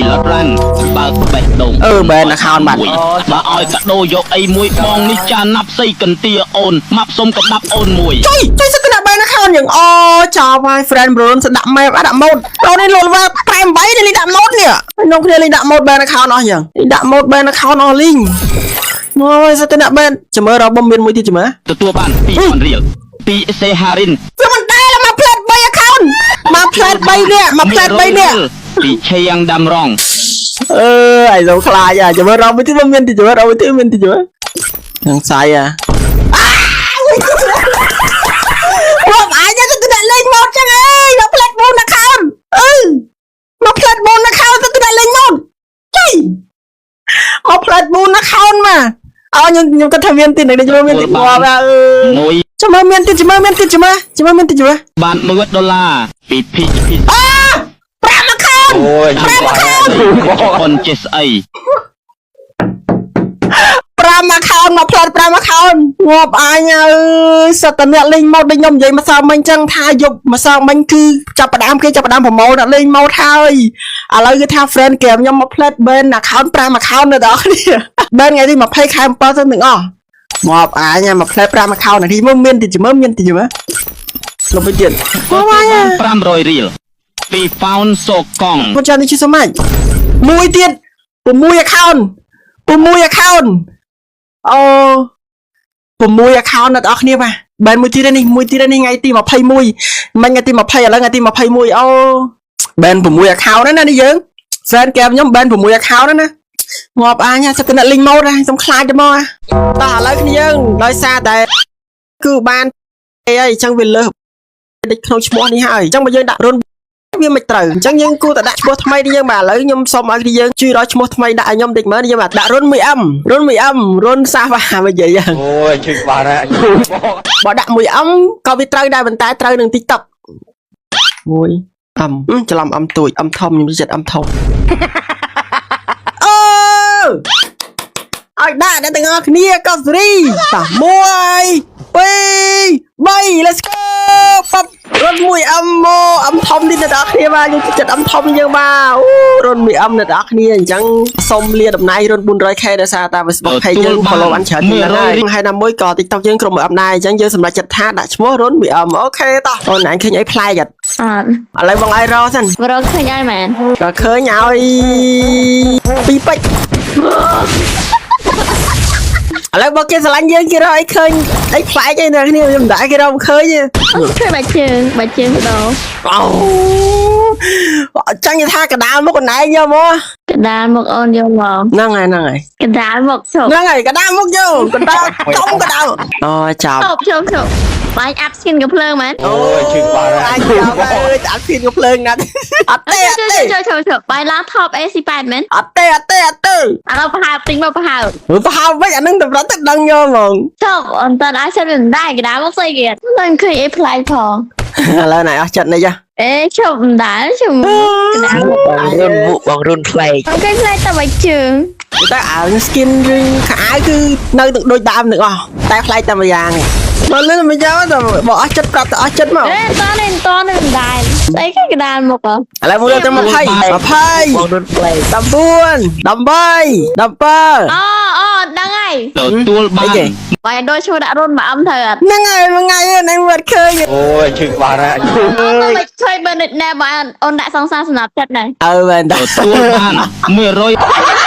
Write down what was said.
Lật ranhបើបេះដូងបែន account បាត់ បើឲ្យកាដូយកអីមួយបងនេះចាណាប់សៃកន្ទាអូនម៉ាប់សុំកដាប់អូនមួយជួយសិតដាក់បែន account យ៉ាងអូចោលហើយ friend bro ស្ដាក់ map ដាក់ mode ដល់នេះលុលវា8នេះដាក់ mode នេះក្នុងគ្នាលេងដាក់ mode បែន account អស់យ៉ាងដាក់ mode បែន account អស់លីងមកសិតដាក់បែនចាំមើលរបងមានមួយទៀតចាំមើលទទួលបាន2,000រៀលពីសេហារិនវាមិនដែរមកផ្លែត3 account មកផ្លែត3នេះមកផ្លែត3នេះពីឈៀងដាំរងឯងខ្លាចចាំមើលរបងទៀតមានទៀតចាំមើលរបងទៀតមានទៀតចាំមើលនឹងសាយបងអាយទៅដាក់លេង mode ចឹងអើយមកផ្លែត4 account មកផ្លែត4 account ទៅដាក់លេង mode ជួយមកផ្លែត4 account មកអោខ្ញុំគាត់ថាមានទៀតនេះខ្ញុំមានទៀតមកមួយចាំមើលមានទៀតចាំមើលមានទៀតចាំមើលមានទៀតចាំមើលបាន$1ពីភី5 account អូយ5 account អូនចេះស្អី5 account មកផ្លាត់5 account ងាប់អញអើយសិតតអ្នកលេងម៉ូតដូចខ្ញុំនិយាយម្សិលមិញចឹងថាយប់ម្សិលមិញគឺចាប់ផ្ដើមគេចាប់ផ្ដើមប្រម៉ូទអ្នកលេងម៉ូតហើយឥឡូវគឺថា friend គេខ្ញុំមកផ្លាត់ ban account 5 account នៅដល់គ្នា ban ថ្ងៃទី20 ខែ 7 ទៅទាំងអស់ងាប់អញមកផ្លាត់5 account នេះមើលមានទៀតមើលមានទៀតមើលលុបទៀត500រៀលពី found សូកង់គាត់ចានេះជាសម័យមួយទៀត6 account 6 account អូ6 account អ្នកនរគ្នាបាទបែនមួយទៀតនេះថ្ងៃទី21មិញថ្ងៃទី20ឥឡូវថ្ងៃទី21អូបែន6 account ណានេះយើង friend កែខ្ញុំបែន6 account ណាងាប់អញសិតតែលេង mode ខ្ញុំខ្លាចទៅមកតោះឥឡូវគ្នាយើងដោយសារតែគឺបានអីអញ្ចឹងវាលើសដូចក្នុងឈ្មោះនេះហើយអញ្ចឹងបើយើងដាក់រុនវាមិនត្រូវអញ្ចឹងយើងគួរតែដាក់ឈ្មោះថ្មីនេះយើងបាទឥឡូវខ្ញុំសុំឲ្យយើងជួយរកឈ្មោះថ្មីដាក់ឲ្យខ្ញុំតិចមើលយើងបាទដាក់រុន 1M រុនសាវ៉ាមកនិយាយអូយជួយក្បាលណាបើដាក់ 1M ក៏វាត្រូវដែរប៉ុន្តែត្រូវនឹង TikTok 1M ច្រឡំ M ទួយ M ធំខ្ញុំចិត្ត M ធំឲ្យដាក់អ្នកទាំងអស់គ្នាកោសេរីតោះ1 2 3 let's go ប៉បរុន 1M មក M ធំនេះអ្នកទាំងអស់គ្នាបាទយើងចិត្ត M ធំយើងបាទអូរុន 1M អ្នកទាំងអស់គ្នាអញ្ចឹងសូមលាតំណែងរុន 400k ដោយសារតែ Facebook page យើង follow បានច្រើនណាស់ហើយណាមួយក៏ TikTok យើងក្រុម 1M ដែរអញ្ចឹងយើងសម្រេចចិត្តថាដាក់ឈ្មោះរុន 1M អូខេតោះអូនអញឃើញអីប្លែកអត់ឥឡូវបងឲ្យរកសិនរកឃើញហើយមែនក៏ឃើញឲ្យ2ពេជ្រឥឡូវបើគេស្រឡាញ់យើងគេរកអីឃើញអីប្លែកអីអ្នកគ្នាខ្ញុំមិនដែរគេរកមិនឃើញទេឃើញបាច់ជើងបដោអូចាញ់ថាកដាលមុខកណែយកមកកដាលមុខអូនយកមកហ្នឹងហើយកដាលមុខឈប់ហ្នឹងហើយកដាលមុខយកកដាលចំកដាលអូចាប់បាញ់អាប់ស្គិនកំភ្លើងមែនអូយជួយក្បាលណាអញចាប់អើយអាប់ស្គិនកំភ្លើងណាស់អត់ទេចូលបាញ់ឡា top AC8 មែនអត់ទេឥឡូវប្រហែលទិញមកប្រហែលវិញអានឹងតម្រុតទឹកដឹងយកហ្មងចុះអន្តរអាសិនមិនដែរកដាលមកស្អីគេមិនឃើញអីប្លែកផងឥឡូវណៃអស់ចិត្តនេះចាជប់មិនដែរជុំកដាលបងរុនប្លែកគេប្លែកតែបាច់ជើងតែអាវ skin រឿងខោអាវគឺនៅដូចដើមទាំងអស់តែប្លែកតែមួយយ៉ាងបើលឿនមិនយ៉ាងទៅបើអស់ចិត្តប្រាប់ទៅអស់ចិត្តមកតើមិនដែរស្អីគេកដាលមុខឥឡូវមកទៅ20បងរុនប្លែក19 18 17អូដឹងហើយទទួលបានបើដូចឈ្មោះដាក់រុន1Mត្រូវអត់ហ្នឹងហើយមួយថ្ងៃហ្នឹងមិនឃើញអូយជួយក្បាលណាមិនឃើញបើណែបើអូនដាក់សង្សារសម្រាប់ចិត្តដែរមែនតើទទួលបាន100